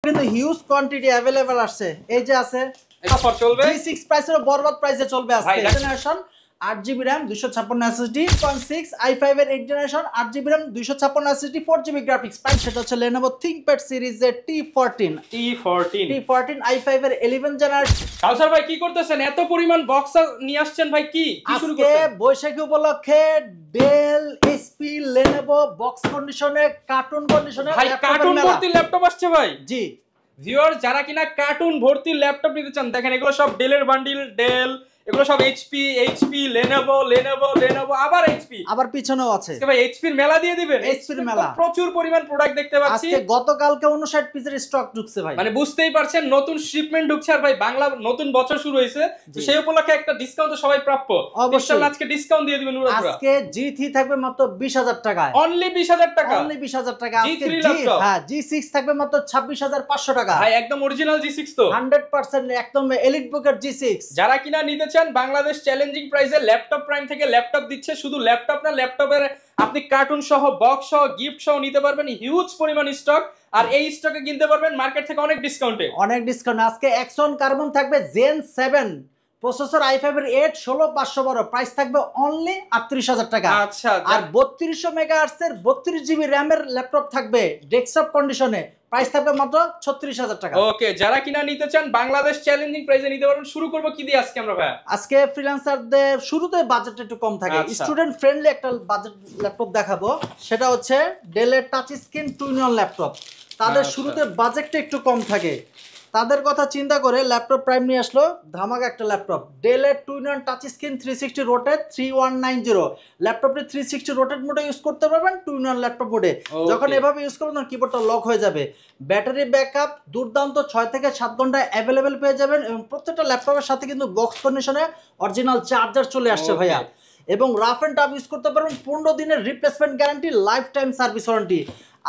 কিন্তু huge quantity available আসছে। এই যে আছে অফার চলবে G6 প্রাইসের বরবাদ প্রাইসে চলবে আজকে। Generation 8GB RAM 256 SSD 2.6 i5 এর 8 generation 8GB RAM 256 SSD 4GB graphics price সেটা হচ্ছে Lenovo ThinkPad সিরিজের T14 i5 এর 11 জেনারেশন। কাউসার ভাই কি করতেছেন? এত পরিমাণ বক্স নিয়ে আসছেন ভাই, কি শুরু করছেন? আজকে বৈশাখী উপলক্ষে ডেল HP Lenovo বক্স কন্ডিশনে কার্টুন কন্ডিশনে ভাই কার্টুন ভর্তি ল্যাপটপ আসছে ভাই। জি ভিউয়ার যারা কিনা কার্টুন ভর্তি ল্যাপটপ নিতে চান দেখেন এগুলো সব ডেলের বান্ডিল, ডেল এগুলো সব এইচপি Lenovo আবার এইচপি আবার পিছনেও আছে। আজকে ভাই এইচপি এর মেলা দিয়ে দিবেন। এইচপি এর মেলা প্রচুর পরিমাণ প্রোডাক্ট দেখতে পাচ্ছি। আজকে গতকালকে 59 পিসের স্টক ঢুকছে ভাই, মানে বুঝতেই পারছেন নতুন শিপমেন্ট ঢুকছে। আর ভাই বাংলা নতুন বছর শুরু হয়েছে, তো সেই উপলক্ষে একটা ডিসকাউন্ট তো সবাই প্রাপ্য। অবশ্যই আজকে ডিসকাউন্ট দিয়ে দিবেন। আজকে G3 থাকবে মাত্র 20000 টাকায়, অনলি 20000 টাকা, অনলি 20000 টাকা। আজকে হ্যাঁ G6 থাকবে মাত্র 26500 টাকা ভাই, একদম অরিজিনাল G6 তো 100% একদম এলিট বুকের G6। যারা কিনা নিতে চান বাংলাদেশ চ্যালেঞ্জিং প্রাইসে ল্যাপটপ প্রাইম থেকে ল্যাপটপ দিচ্ছে। শুধু ল্যাপটপ না, ল্যাপটপের আপনি কার্টুন সহ বক্স সহ গিফট সহ নিতে পারবেন। হিউজ পরিমাণ স্টক, আর এই স্টকে কিনতে পারবেন মার্কেট থেকে অনেক ডিসকাউন্টে। অনেক ডিসকাউন্ট। আজকে Axon Carbon থাকবে Zen 7 প্রসেসর i5 এর 8 16512 প্রাইস থাকবে অনলি 38000 টাকা। আচ্ছা, আর 3200 মেগাহার্টজ এর 32GB RAM এর ল্যাপটপ থাকবে ডেস্কটপ কন্ডিশনে, প্রাইস থাকবে মাত্র 36000 টাকা। ওকে, যারা কিনা নিতে চান বাংলাদেশ চ্যালেঞ্জিং প্রাইসে নিতে পারবেন। শুরু করব কি দিয়ে আজকে আমরা ভাই? আজকে ফ্রিল্যান্সারদের শুরুতে বাজেট একটু কম থাকে, স্টুডেন্ট ফ্রেন্ডলি একটা বাজেট ল্যাপটপ দেখাবো। সেটা হচ্ছে ডেলের টাচ স্ক্রিন 2-in-1 ল্যাপটপ। তাদের শুরুতে বাজেটটা একটু কম থাকে, তাদের কথা চিন্তা করে ল্যাপটপ প্রাইম নিয়ে আসলো ধামাকা একটা ল্যাপটপ। ডেলের 2-in-1 টাচ স্ক্রিন 360 রোটেট 3190 ল্যাপটপটি 360 রোটেট মোডে ইউজ করতে পারবেন 2-in-1 ল্যাপটপ মোডে। যখন এভাবে ইউজ করবেন তখন কিবোর্ডটা লক হয়ে যাবে। ব্যাটারি ব্যাকআপ দুর্দান্ত 6 থেকে 7 ঘন্টা অ্যাভেলেবেল পেয়ে যাবেন। এবং প্রত্যেকটা ল্যাপটপের সাথে কিন্তু বক্স কন্ডিশনে অরিজিনাল চার্জার চলে আসছে ভাইয়া। এবং রাফ এন্ড টাফ ইউজ করতে পারবেন। 15 দিনের replacement guarantee, life time service warranty.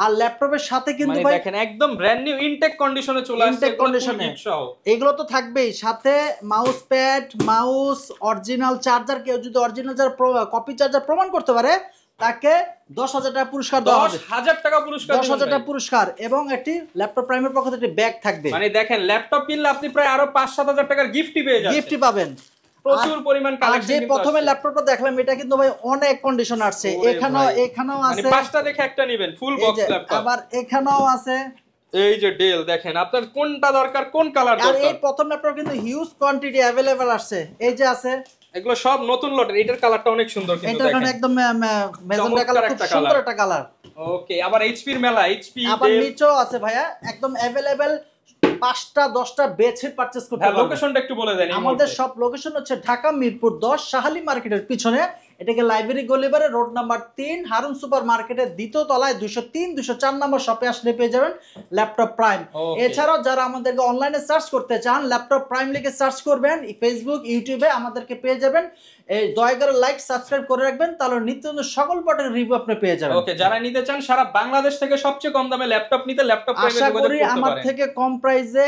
আর ল্যাপটপের সাথে কিন্তু ভাই দেখেন একদম ব্র্যান্ড নিউ ইনটেক কন্ডিশনে চলে আসছে। ইনটেক কন্ডিশনে এগুলো তো থাকবেই, সাথে mouse pad, mouse, original charger. কেউ যদি অরিজিনাল কপি চার্জার প্রমাণ করতে পারে তাকে 10000 টাকা পুরস্কার দেওয়া হবে। 10000 টাকা পুরস্কার, 10000 টাকা পুরস্কার। এবং একটি ল্যাপটপ প্রাইমের পক্ষ থেকে ব্যাগ থাকবে। মানে দেখেন ল্যাপটপ কিনলে আপনি প্রায় আরো 5-7000 টাকার গিফটই পেয়ে যাবেন, গিফটই পাবেন। প্রচুর পরিমাণ কালেকশন। যে প্রথমে ল্যাপটপটা দেখলাম এটা কিন্তু ভাই অনেক কন্ডিশন আছে। এখানেও আছে, মানে পাঁচটা দেখে একটা নেবেন ফুল বক্স ল্যাপটপ। আবার এখানেও আছে এই যে ডেল, দেখেন আপনার কোনটা দরকার, কোন কালার দরকার। আর এই প্রথম ল্যাপটপ কিন্তু হিউজ কোয়ান্টিটি अवेलेबल আসছে। এই যে আছে, এগুলো সব নতুন লটের। এটার কালারটা অনেক সুন্দর কিন্তু দেখেন, এটা একদম ম্যাজেন্টা কালার, খুব সুন্দর একটা কালার। ওকে, আবার এইচপি এর মেলা, এইচপি আবার নিচেও আছে ভাইয়া একদম अवेलेबल। 5টা 10টা বেছে পারচেজ করতে পারবেন। লোকেশনটা একটু বলে দেন। আমাদের সব লোকেশন হচ্ছে ঢাকা মিরপুর 10 শাহালি মার্কেটের পিছনে, এটাকে লাইব্রেরি গলিবারে রোড নাম্বার 3 হারুন সুপার মার্কেটের দ্বিতীয় তলায় 203-204 নম্বর শপে আসলে পেয়ে যাবেন ল্যাপটপ প্রাইম। এছাড়াও যারা আমাদেরকে অনলাইনে সার্চ করতে চান ল্যাপটপ প্রাইম লিখে সার্চ করবেন ফেসবুক ইউটিউবে আমাদেরকে পেয়ে যাবেন। এই দয়া করে লাইক সাবস্ক্রাইব করে রাখবেন, তাহলে নিত্য নতুন সকল প্রোডাক্টের রিভিউ আপনি পেয়ে যাবেন। ওকে, যারা নিতে চান সারা বাংলাদেশ থেকে সবচেয়ে কম দামে ল্যাপটপ নিতে ল্যাপটপ প্রাইমে যোগাযোগ করতে পারেন। আমার থেকে কম প্রাইসে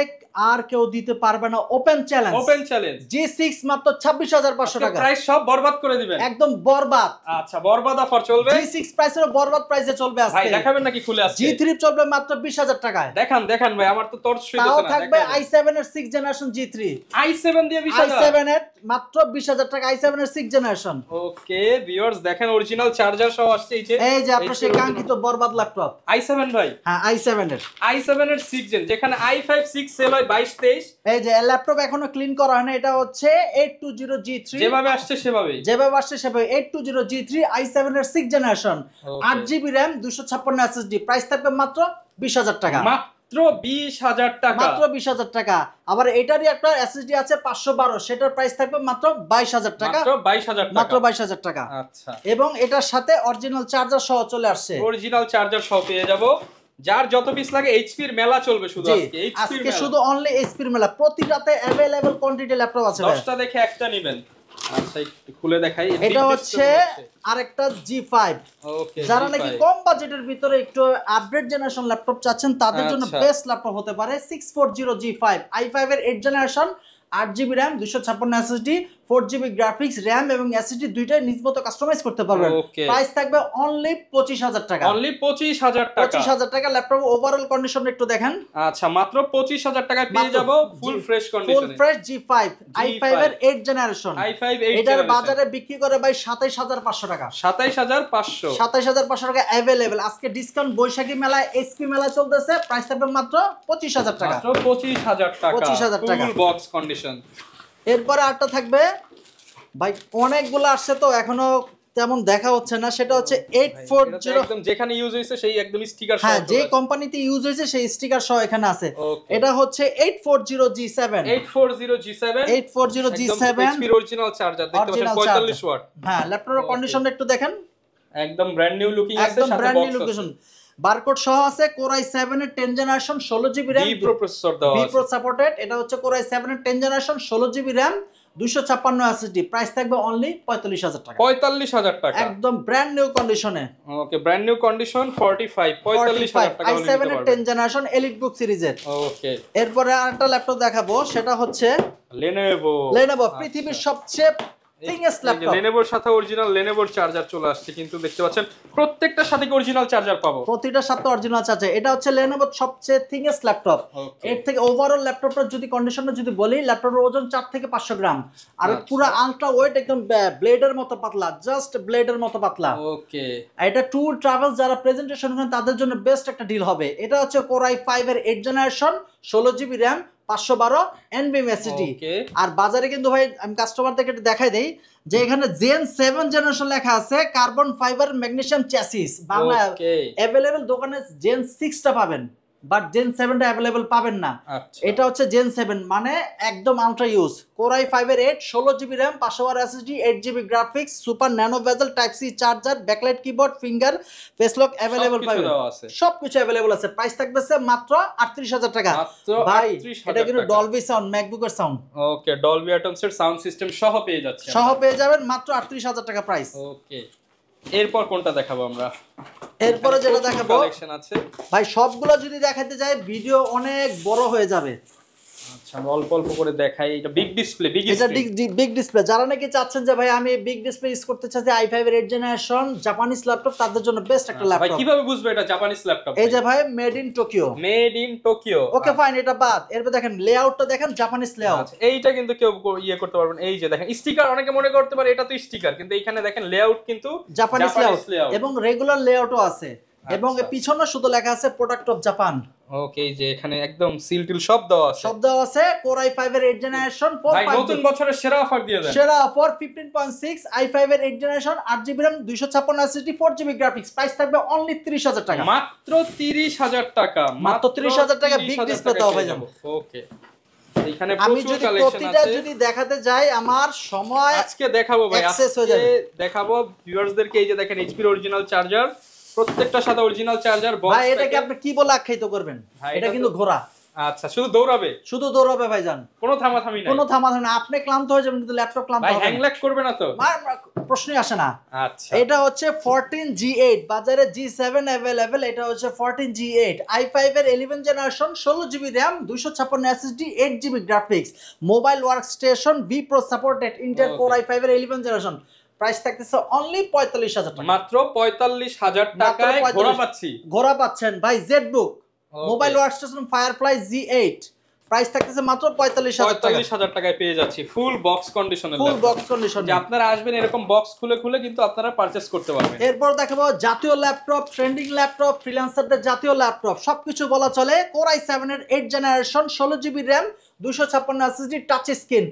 আর কেউ দিতে পারবে না। Open challenge, open challenge. G6 মাত্র 26500 টাকা, প্রাইস সব বরবাদ করে দিবেন, একদম বরবাদ। আচ্ছা, বরবাদ অফার চলবে। G6 প্রাইসের বরবাদ প্রাইসে চলবে আজকে। ভাই দেখাবেন নাকি খুলে আজকে? G3 চলবে মাত্র 20000 টাকায়। দেখান দেখান ভাই, আমার তো তর্স হইতেছে না। তাও থাকবে i7 এর 6 জেনারেশন G3, i7 দিয়ে 20000, i7 এর মাত্র 20000 টাকা, i7 এর 6 জেনারেশন। ওকে ভিউয়ার্স, দেখেন অরিজিনাল চার্জার সহ আসছে। এই যে আপনার সেই কাঙ্ক্ষিত বরবাদ ল্যাপটপ i7 ভাই। হ্যাঁ, i7 এর 6 জেন, যেখানে i5 6 সেল হয় 22-23। এই যে ল্যাপটপ এখনো ক্লিন করা হয় না। এটা হচ্ছে 820G3, যেভাবে আসছে সেভাবে 820G3 i7 এর 6 generation 8GB RAM 256 SSD, price থাকবে মাত্র 20000 টাকা, মাত্র 20000 টাকা, মাত্র 20000 টাকা। আবার এটারই একটা SSD আছে 512, সেটার প্রাইস থাকবে মাত্র 22000 টাকা, মাত্র 22000 টাকা, মাত্র 22000 টাকা। আচ্ছা, এবং এটার সাথে অরিজিনাল চার্জার সহ চলে আসছে। অরিজিনাল চার্জার সহ পেয়ে যাব। যার যত পিস লাগে এইচপি এর মেলা চলবে শুধু আজকে। আজকে শুধু অনলি এইচপি এর মেলা, প্রতি রাতে अवेलेबल কোয়ান্টিটি ল্যাপটপ আছে। 10টা দেখে একটা নেবেন। আচ্ছা, একটু খুলে দেখাই। এটা হচ্ছে আরেকটা G5। ওকে, যারা নাকি কম বাজেটের ভিতরে একটু আপডেট জেনারেশন ল্যাপটপ চাচ্ছেন তাদের জন্য বেস্ট ল্যাপটপ হতে পারে 640G5 i5 এর 8 generation 8GB RAM 256 SSD 4GB graphics, RAM এবং SSD দুইটাই নিজ মতো কাস্টমাইজ করতে পারবেন। প্রাইস থাকবে অনলি 25000 টাকা। অনলি 25000 টাকা। 25000 টাকা। ল্যাপটপ ওভারঅল কন্ডিশন একটু দেখেন। আচ্ছা, মাত্র 25000 টাকায় পেয়ে যাব ফুল ফ্রেশ কন্ডিশনে। ফুল ফ্রেশ G5 i5 এর 8 জেনারেশন। এটার বাজারে বিক্রি করে ভাই 27500 টাকা। 27500। 27500 টাকা अवेलेबल। আজকে ডিসকাউন্ট বৈশাখী মেলায় এসপি মেলা চলতেছে, প্রাইস থাকবে মাত্র 25000 টাকা। মাত্র 25000 টাকা। 25000 টাকা ফুল বক্স কন্ডিশন। এরপরে আরটা থাকবে ভাই, অনেকগুলো আসছে তো এখনো তেমন দেখা হচ্ছে না, সেটা হচ্ছে 840 একদম যেখানে ইউজ হইছে সেই একদম স্টিকার সহ। হ্যাঁ, যে কোম্পানিতে ইউজ হয়েছে সেই স্টিকার সহ এখানে আছে। এটা হচ্ছে 840G7। 840G7 HP original charger দেখতে পাচ্ছেন 45 ওয়াট। হ্যাঁ, ল্যাপটপের কন্ডিশনটা একটু দেখেন, একদম ব্র্যান্ড নিউ লুকিং আছে, সাথে বক্স আছে, বারকোড সহ আছে। Core i7 এর 10 generation 16GB RAM, V Pro processor দেওয়া আছে, V Pro সাপোর্টেড। এটা হচ্ছে Core i7 এর 10 generation 16GB RAM 256 SSD। Price থাকবে অনলি 45000 টাকা। 45000 টাকা একদম ব্র্যান্ড নিউ কন্ডিশনে। ওকে, ব্র্যান্ড নিউ কন্ডিশন 45000 টাকা i7 এর 10 জেনারেশন এলিটবুক সিরিজের। ওকে, এরপরে আরেকটা ল্যাপটপ দেখাবো, সেটা হচ্ছে Lenovo। পৃথিবীর সবচেয়ে থিংগেস্ট ল্যাপটপ। Lenovoর সাথে অরিজিনাল Lenovoর চার্জার চলে আসছে, কিন্তু দেখতে পাচ্ছেন প্রত্যেকটার সাথে অরিজিনাল চার্জার পাবো, প্রতিটার সাথে অরিজিনাল চার্জার। এটা হচ্ছে Lenovoর সবচেয়ে থিংগেস্ট ল্যাপটপ। এর থেকে ওভারঅল ল্যাপটপটার যদি কন্ডিশনটা যদি বলি, ল্যাপটপের ওজন 4 থেকে 500 গ্রাম, আর পুরো আলট্রা ওয়েট, একদম ব্লেডের মতো পাতলা, জাস্ট ব্লেডের মতো পাতলা। ওকে, এটা ট্যুর ট্রাভেল যারা প্রেজেন্টেশন করেন তাদের জন্য বেস্ট একটা ডিল হবে। এটা হচ্ছে Core i5 এর 8 generation 16GB RAM 512 NVMe SSD। আর বাজারে কিন্তু ভাই আমি কাস্টমারদেরকে দেখাই দেই যে এখানে Gen 7 জেনারেশন লেখা আছে, carbon fibre magnesium chassis. Bangla available দোকানে Gen 6 টা পাবেন, বাট Gen 7 টা अवेलेबल পাবেন না। এটা হচ্ছে Gen 7, মানে একদম আলট্রা ইউজ। Core i5 এর 8 16GB RAM 512 SSD 8GB graphics, super nano bezel, type C charger, backlight keyboard, finger face lock available পাবেন, সবকিছু अवेलेबल আছে। প্রাইস থাকবে মাত্র 38000 টাকা। ভাই এটা কিন্তু ডলবি সাউন্ড, ম্যাকবুকের সাউন্ড। ওকে, ডলবি অ্যাটমস এর সাউন্ড সিস্টেম সহ পেয়ে যাচ্ছেন, সহ পেয়ে যাবেন মাত্র 38000 টাকা প্রাইস। ওকে, এরপর কোনটা দেখাবো আমরা? এরপরে যেটা দেখাবো কালেকশন আছে ভাই, সবগুলো যদি দেখাতে যাই ভিডিও অনেক বড় হয়ে যাবে। আচ্ছা, আমি অল্প অল্প করে দেখাই। এটা বিগ ডিসপ্লে, বিগ ডিসপ্লে। যারা নাকি চাচ্ছেন যে ভাই আমি বিগ ডিসপ্লে ইউজ করতে চাচ্ছি, i5 এর 8 জেনারেশন জাপানিজ ল্যাপটপ, তাদের জন্য বেস্ট একটা ল্যাপটপ। ভাই কিভাবে বুঝবে এটা জাপানিজ ল্যাপটপ? এই যে ভাই made in Tokyo. Okay fine, এটা বাদ। এরপর দেখেন লেআউটটা দেখেন, জাপানিজ লেআউট। এইটা কিন্তু কেউ ইয়ে করতে পারবেন। এই যে দেখেন স্টিকার, অনেকে মনে করতে পারে এটা তো স্টিকার, কিন্তু এইখানে দেখেন লেআউট কিন্তু জাপানিজ লেআউট এবং রেগুলার লেআউটও আছে, এবং পিছনে শুধু লেখা আছে প্রোডাক্ট অফ জাপান। ওকে, এই যে এখানে একদম সিল টিল সব দেওয়া আছে। Core i5 এর 8 জেনারেশন 4 ভাই নতুন বছরের সেরা অফার দিয়ে দেন। সেরা অফার 15.6 i5 এর 8 generation 8GB RAM 256 SSD 4GB graphics. Price থাকবে অনলি 30000 টাকা। মাত্র 30000 টাকা। মাত্র 30000 টাকা বিগ ডিসপ্লে দাও ভাই। ওকে, এখানে আমি প্রচুর যদি কালেকশন প্রতিটা আছে। যদি দেখাতে যাই আমার সময় আজকে দেখাবো ভাই, আজকে দেখাবো ভিউয়ার্সদেরকে। এই যে দেখেন এইচপি এর অরিজিনাল চার্জার, প্রত্যেকটা সাথে অরিজিনাল চার্জার বক্স। ভাই এটাকে আপনি কি বলে আখ্যায়িত করবেন? এটা কিন্তু ঘোড়া। আচ্ছা, শুধু দৌড়াবে ভাইজান, কোনো থামাথামি নাই, কোনো থামাথামি না। আপনি ক্লান্ত হয়ে যাবেন কিন্তু ল্যাপটপ ক্লান্ত হবে না। ভাই হ্যাং ল্যাগ করবে না তো? প্রশ্নই আসে না। আচ্ছা, এটা হচ্ছে 14G8, বাজারে G7 अवेलेबल। এটা হচ্ছে 14G8 i5 এর 11 generation 16GB RAM 256 SSD 8GB graphics, mobile workstation, V Pro supported, Intel Core i5 এর 11 জেনারেশন। প্রাইস থাকতেছে অনলি 45000 টাকা। মাত্র 45000 টাকায় ঘোড়া পাচ্ছেন ভাই। Jetbook mobile workstation firefly G8, price থাকতেছে মাত্র 45000 টাকায় পেয়ে যাচ্ছি ফুল বক্স কন্ডিশনের। ফুল বক্স কন্ডিশন যে আপনারা আসবেন এরকম বক্স খুলে খুলে কিন্তু আপনারা পারচেজ করতে পারবেন। এরপর দেখাবো জাতীয় ল্যাপটপ, ট্রেন্ডিং ল্যাপটপ, ফ্রিল্যান্সারদের জাতীয় ল্যাপটপ, সবকিছু বলা চলে। Core i7 এর 8 generation 16GB RAM 256 SSD touch screen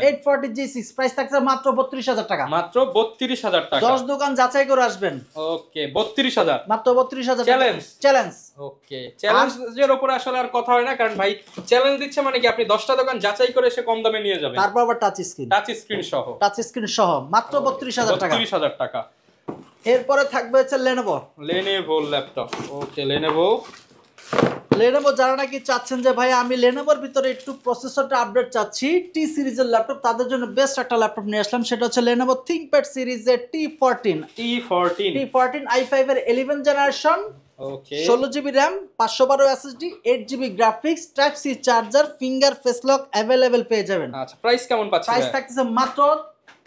840G6 price থাকছে মাত্র 32000 টাকা। মাত্র 32000 টাকা। 10 দোকান যাচাই করে আসবেন। ওকে, 32000 মাত্র 32000 চ্যালেঞ্জ। ওকে, চ্যালেঞ্জের উপরে আসলে আর কথা হয় না, কারণ ভাই চ্যালেঞ্জ দিচ্ছে মানে কি আপনি 10টা দোকান যাচাই করে এসে কম দামে নিয়ে যাবেন, তারপর আবার টাচ স্ক্রিন সহ মাত্র 32000 টাকা। 32000 টাকা। এরপরে থাকবে হচ্ছে Lenovo ল্যাপটপ। ওকে, Lenovo যারা নাকি চাচ্ছেন যে ভাই আমি Lenovoর ভিতরে একটু প্রসেসরটা আপডেট চাচ্ছি, T সিরিজের ল্যাপটপ, তাদের জন্য বেস্ট একটা ল্যাপটপ নিয়ে আসলাম। সেটা হচ্ছে Lenovo ThinkPad সিরিজের T14 i5 এর 11 generation okay 16GB RAM 512 SSD 8GB graphics type C charger finger face lock available পেয়ে যাবেন। আচ্ছা প্রাইস কেমন পাচ্ছেন? প্রাইস থাকতেছে মাত্র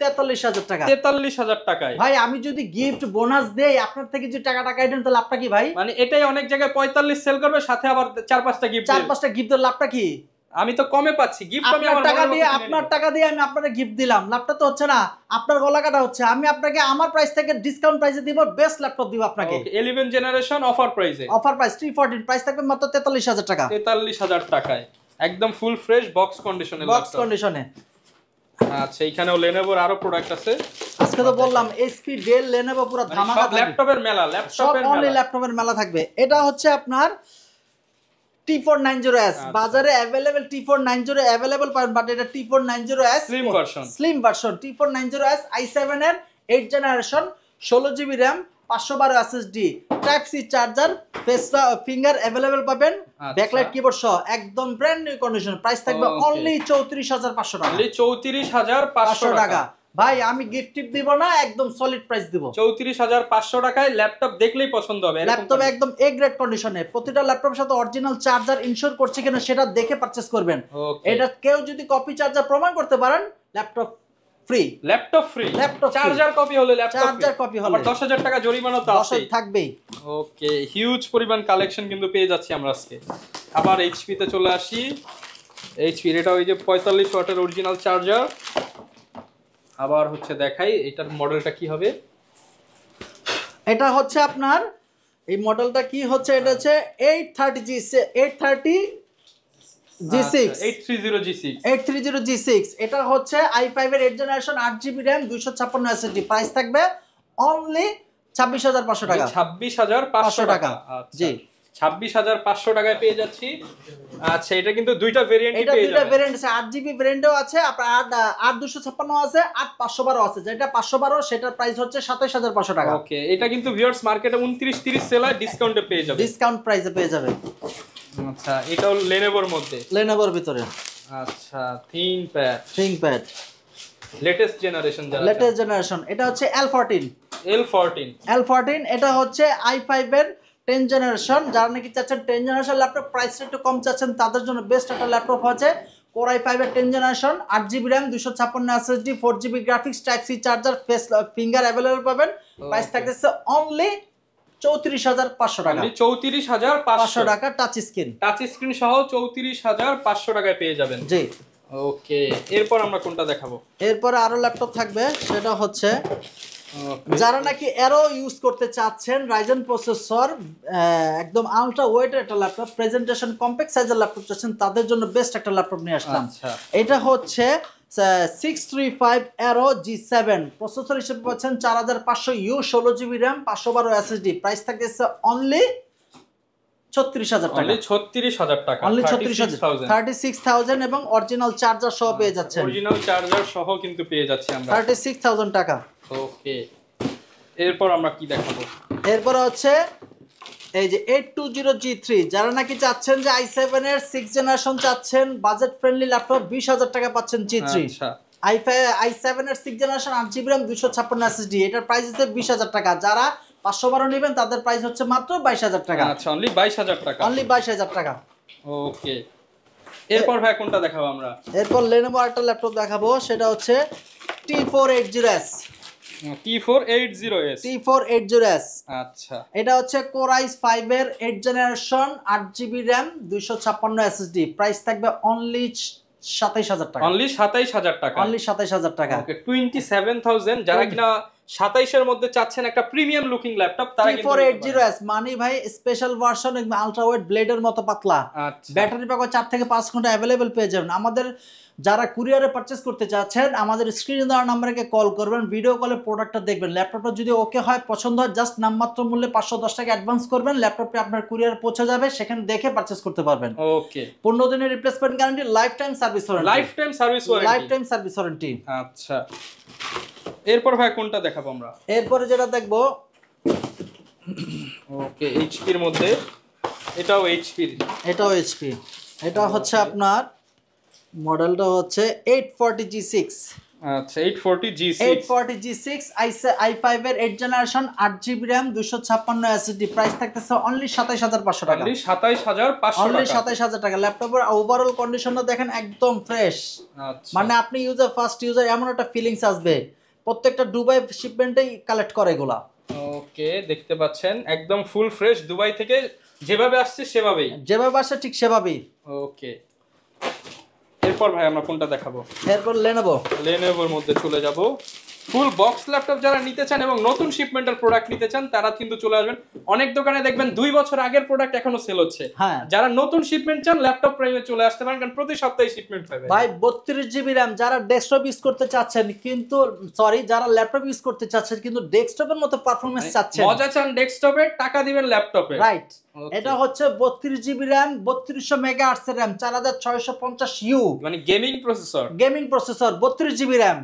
43000 টাকা। 43000 টাকায় ভাই আমি যদি গিফট বোনাস দেই আপনার থেকে যে টাকাটা কাটেন তাহলে লাভটা কি ভাই? মানে এটাই অনেক জায়গায় 45 সেল করবে সাথে আবার 4-5টা গিফট 4-5টা গিফটের লাভটা কি? আমি তো কমে পাচ্ছি গিফট আমি আমার আপনার টাকা দিয়ে আমি আপনাকে গিফট দিলাম, লাভটা তো হচ্ছে না, আপনার গলা কাটা হচ্ছে। আমি আপনাকে আমার প্রাইস থেকে ডিসকাউন্ট প্রাইসে দিব, বেস্ট ল্যাপটপ দিব আপনাকে। ওকে 11 জেনারেশন অফার প্রাইসে, অফার প্রাইস 314, প্রাইস থাকবে মাত্র 43000 টাকা। 43000 টাকায় একদম ফুল ফ্রেশ বক্স কন্ডিশনে বক্স কন্ডিশনে। আচ্ছা এইখানেও Lenovoর আরো প্রোডাক্ট আছে। আজকে তো বললাম এইচপি ডেল Lenovo পুরো ধামাকা থাকবে। ল্যাপটপের মেলা, ল্যাপটপের মেলা, অনলি ল্যাপটপের মেলা থাকবে। এটা হচ্ছে আপনার T490S বাজারে अवेलेबल T490 अवेलेबल পাবেন, বাট এটা T490S slim version T490S i7 এর 8 generation 16GB RAM 512 SSD type C charger face finger available পাবেন, ব্যাকলাইট কিবোর্ড সহ একদম ব্র্যান্ড নিউ কন্ডিশন। প্রাইস থাকবে অনলি 34500 টাকা। অনলি 34500 টাকা। ভাই আমি গিফট টিপ দিব না, একদম সলিড প্রাইস দিব। 34500 টাকায় ল্যাপটপ দেখলেই পছন্দ হবে। ল্যাপটপ একদম এ গ্রেড কন্ডিশনে, প্রতিটা ল্যাপটপের সাথে অরিজিনাল চার্জার ইনশিওর করছে কিনা সেটা দেখে পারচেজ করবেন। এটা কেউ যদি কপি চার্জার প্রমাণ করতে পারেন laptop free. Laptop free, charger copy হলে ল্যাপটপ চার্জার কপি হলে 10000 টাকা জরিমানা তো আছেই, থাকবেই। ওকে হিউজ পরিমাণ কালেকশন কিন্তু পেয়ে যাচ্ছি আমরা আজকে। আবার এইচপি তে চলে আসি। এইচপি এটা ওই যে 45 ওয়াটের অরিজিনাল চার্জার। আবার হচ্ছে দেখাই এটার মডেলটা কি হবে। এটা হচ্ছে আপনার এই মডেলটা কি হচ্ছে, এটা হচ্ছে 830G6 এটা হচ্ছে i5 এর 8 generation 8GB RAM 256 SSD। Price থাকবে অনলি 26500 টাকা। 26500 টাকা। জি 26500 টাকায় পেয়ে যাচ্ছি। আচ্ছা এটা কিন্তু দুইটা ভেরিয়েন্টই পেয়ে যাবেন। দুইটা ভেরিয়েন্ট আছে, 8GB ভেরিয়েন্টও আছে, আপনার 8256 আছে, 8512 আছে। যেটা 512 সেটার প্রাইস হচ্ছে 27500 টাকা। ওকে এটা কিন্তু ভিউয়ার্স মার্কেটে 29-30 সেলার ডিসকাউন্টে পেয়ে যাবেন, ডিসকাউন্ট প্রাইসে পেয়ে যাবেন। আচ্ছা এটাও Lenovoর মধ্যে, Lenovoর ভিতরে। আচ্ছা ThinkPad লেটেস্ট জেনারেশন এটা হচ্ছে L14 এটা হচ্ছে i5 এর 10 জেনারেশন। যারা নাকি চাচ্ছেন 10 জেনারেশন ল্যাপটপ প্রাইসটা একটু কম চাচ্ছেন তাদের জন্য বেস্ট একটা ল্যাপটপ আছে Core i5 এর 10 generation 8GB RAM 256 SSD 4GB graphics type C charger face finger available পাবেন। প্রাইস থাকছে অনলি 34500 টাকা। 34500 টাকা টাচ স্ক্রিন সহ 34500 টাকায় পেয়ে যাবেন। জি ওকে এরপর আমরা কোনটা দেখাবো? এরপর আরো ল্যাপটপ থাকবে, সেটা হচ্ছে যারা নাকি এরো ইউজ করতে চাচ্ছেন রাইজেন প্রসেসর একদম আলট্রা ওয়েটের একটা ল্যাপটপ, প্রেজেন্টেশন কম্প্যাক্ট সাইজের ল্যাপটপ চাচ্ছেন তাদের জন্য বেস্ট একটা ল্যাপটপ নিয়ে আসলাম। এটা হচ্ছে 635 Aero G7 প্রসেসর হিসেবে পাচ্ছেন 4500U 16GB RAM 512 SSD। Price থাকছে অনলি 36000 টাকা। অনলি 36000 এবং অরিজিনাল চার্জার সহ পেয়ে যাচ্ছেন। অরিজিনাল চার্জার সহ কিন্তু পেয়ে যাচ্ছি আমরা 36000 টাকা। ওকে এরপর আমরা কি দেখাবো? এরপর হচ্ছে এই যে 820G3 যারা নাকি চাচ্ছেন যে i7 এর 6 জেনারেশন চাচ্ছেন বাজেট ফ্রেন্ডলি ল্যাপটপ 20000 টাকা পাচ্ছেন G3। আচ্ছা i7 এর 6 জেনারেশন 8GB RAM 256 SSD এটার প্রাইস হচ্ছে 20000 টাকা। যারা 512 নেবেন তাদের প্রাইস হচ্ছে মাত্র 22000 টাকা। আচ্ছা অনলি 22000 টাকা। অনলি 22000 টাকা। ওকে এরপর ভাই কোনটা দেখাবো আমরা? এরপর Lenovo একটা ল্যাপটপ দেখাবো, সেটা হচ্ছে T480S। T480S আচ্ছা এটা হচ্ছে Core i5 এর 8 generation 8GB RAM 256 SSD। Price থাকবে অনলি 27000 টাকা। অনলি 27000 টাকা। অনলি 27000 টাকা। ওকে 27000 যারা কিনা 27 এর মধ্যে চাচ্ছেন একটা প্রিমিয়াম লুকিং ল্যাপটপ তারা কিন্তু T480S মানে ভাই স্পেশাল ভার্সন আলট্রা ওয়েট ব্লেডের মতো পাতলা। আচ্ছা ব্যাটারি ব্যাকআপ 4 থেকে 5 ঘন্টা अवेलेबल পেয়ে যাবেন। আমাদের যারা কুরিয়ারে পারচেজ করতে চাচ্ছেন আমাদের স্ক্রিনে দেওয়া নম্বরে কল করবেন, ভিডিও কলে প্রোডাক্টটা দেখবেন। ল্যাপটপটা যদি ওকে হয় পছন্দ হয় জাস্ট নামমাত্র মূল্যে 510 টাকা অ্যাডভান্স করবেন, ল্যাপটপটি আপনার কুরিয়ারে পৌঁছে যাবে, সেখানে দেখে পারচেজ করতে পারবেন। ওকে 15 দিনের replacement guarantee, life time service warranty. আচ্ছা এরপর ভাই কোনটা দেখাবো আমরা? এরপরে যেটা দেখবো ওকে এইচপি এর মধ্যে এটাও এইচপি এটা হচ্ছে আপনার মডেলটা হচ্ছে 840G6 আচ্ছা 840G6 840G6 i5 এর 8 generation 8GB RAM 256 SSD price থাকতেছে অনলি 27500 টাকা অনলি 27500 অনলি টাকা 27000 টাকা ল্যাপটপের ওভারঅল কন্ডিশনটা দেখেন একদম ফ্রেশ আচ্ছা মানে আপনি ইউজার ফার্স্ট ইউজার এমন একটা ফিলিংস আসবে প্রত্যেকটা দুবাই শিপমেন্টেই কালেক্ট করে এগুলা ওকে দেখতে পাচ্ছেন একদম ফুল ফ্রেশ দুবাই থেকে যেভাবে আসছে সেভাবেই যেভাবে আসে ঠিক সেভাবেই ওকে এরপর ভাই আমরা কোনটা দেখাবো এরপর লেনোভোর মধ্যে চলে যাব ফুল বক্স ল্যাপটপ যারা নিতে চান এবং নতুন শিপমেন্টের প্রোডাক্ট নিতে চান তারা কিন্তু চলে আসবেন অনেক দোকানে দেখবেন 2 বছর আগের প্রোডাক্ট এখনো সেল হচ্ছে হ্যাঁ যারা নতুন শিপমেন্ট চান ল্যাপটপ প্রাইমে চলে আসতে পারেন কারণ প্রতি সপ্তাহে শিপমেন্ট পাবে ভাই 32GB RAM যারা ডেস্কটপ ইউজ করতে চাচ্ছেন কিন্তু সরি যারা ল্যাপটপ ইউজ করতে চাচ্ছেন কিন্তু ডেস্কটপের মতো পারফরম্যান্স চাচ্ছেন মজা চান ডেস্কটপে টাকা দিবেন ল্যাপটপে রাইট এটা হচ্ছে 32GB RAM 3200 মেগাহার্টজ এর RAM 4650U মানে গেমিং প্রসেসর 32GB RAM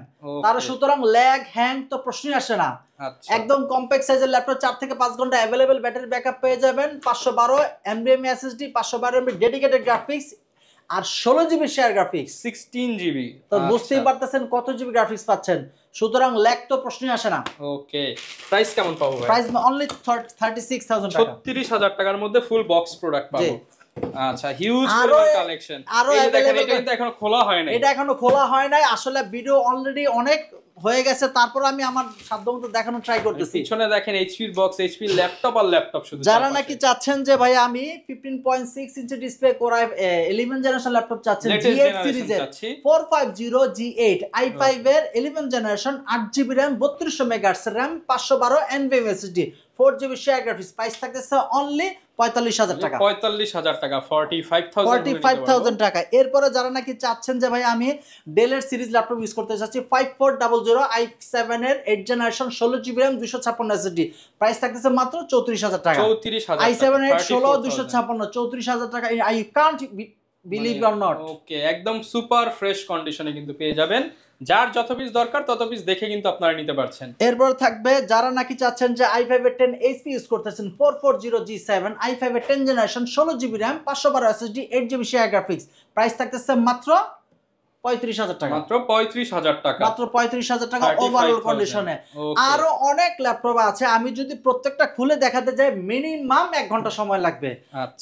তার সুতরাং ল্যাগ হ্যাং তো প্রশ্নই আসে না আচ্ছা একদম কম্প্যাক্ট সাইজের ল্যাপটপ 4 থেকে 5 ঘন্টা अवेलेबल ব্যাটারি ব্যাকআপ পেয়ে যাবেন 512 NVMe SSD 512 MB dedicated graphics আর 16GB শেয়ার গ্রাফিক্স 16GB তো বুঝতেই পারতেছেন কত জিবি গ্রাফিক্স পাচ্ছেন সুতরাং ল্যাগ তো প্রশ্নই আসে না ওকে প্রাইস কেমন পাবো ভাই প্রাইস অনলি 36000 টাকা 36000 টাকার মধ্যে ফুল বক্স প্রোডাক্ট পাবো আচ্ছা হিউজ কালেকশন আরো দেখেন এটা কিন্তু এখনো খোলা হয় নাই এটা এখনো খোলা হয় নাই আসলে ভিডিও অলরেডি অনেক হয়ে গেছে তারপর আমি আমার সাধ্যমতো দেখানো ট্রাই করতেছি পিছনে দেখেন এইচপি বক্স এইচপি ল্যাপটপ আর ল্যাপটপ শুধু যারা নাকি চাচ্ছেন যে ভাই আমি 15.6 inch display core i11 generation laptop চাচ্ছেন G8 সিরিজের 450G8 i5 এর 11 generation 8GB RAM 3200 megahertz RAM 512 NVMe SSD 4GB share graphics price থাকতেছে অনলি 45000 টাকা 45000 টাকা 45000 টাকা এরপরে যারা নাকি চাচ্ছেন যে ভাই আমি ডেলের সিরিজ ল্যাপটপ ইউজ করতে চাচ্ছি 5400 i7 এর 8 generation 16GB RAM 256 SSD price থাকতেছে মাত্র 34000 টাকা 34000 i7 এর 16 256 34000 টাকা I can't believe or not okay একদম সুপার ফ্রেশ কন্ডিশনে কিন্তু পেয়ে যাবেন যার যত পিস দরকার তত পিস দেখে কিন্তু আপনারা নিতে পারছেন এরপর থাকবে যারা নাকি চাচ্ছেন যে i5 এর 10 HP ইউজ করতেছেন 440G7 i5 এর 10 generation 16GB RAM 512 SSD 8GB share graphics price থাকতেছে মাত্র 35000 টাকা মাত্র 35000 টাকা মাত্র 35000 টাকা ওভারঅল কন্ডিশনে আরো অনেক ল্যাপটপ আছে আমি যদি প্রত্যেকটা খুলে দেখাতে যাই মিনিমাম 1 ঘন্টা সময় লাগবে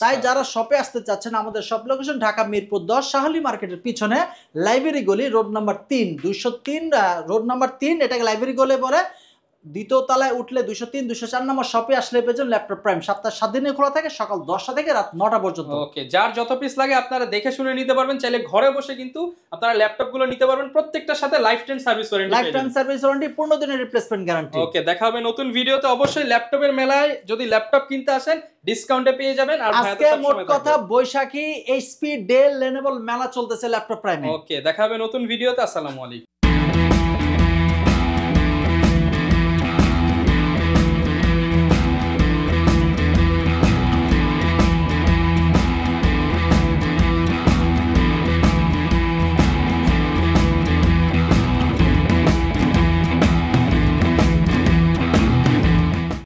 তাই যারা শপে আসতে চাচ্ছেন আমাদের শপ লোকেশন ঢাকা মিরপুর 10 শাহলি মার্কেটের পিছনে লাইব্রেরি গলি রোড নাম্বার 3 203 রোড নাম্বার 3 এটাকে লাইব্রেরি গলি বলে দ্বিতীয় তলায় উঠলে 203 204 নম্বর শপে আসলে পেয়েছেন ল্যাপটপ প্রাইম সপ্তাহে 7 দিনে খোলা থাকে সকাল 10টা থেকে রাত 9টা পর্যন্ত ওকে যার যত পিস লাগে আপনারা দেখে শুনে নিতে পারবেন চাইলে ঘরে বসে কিন্তু আপনারা ল্যাপটপ গুলো নিতে পারবেন প্রত্যেকটার সাথে life time service warranty life time service warranty 15 দিনের রিপ্লেসমেন্ট গ্যারান্টি ওকে দেখা হবে নতুন ভিডিওতে অবশ্যই ল্যাপটপের মেলায় যদি ল্যাপটপ কিনতে আসেন ডিসকাউন্টে পেয়ে যাবেন আর আজকে মোট কথা বৈশাখী এইচপি ডেল লেনোভো মেলা চলতেছে ল্যাপটপ প্রাইমে ওকে দেখা হবে নতুন ভিডিওতে আসসালামু আলাইকুম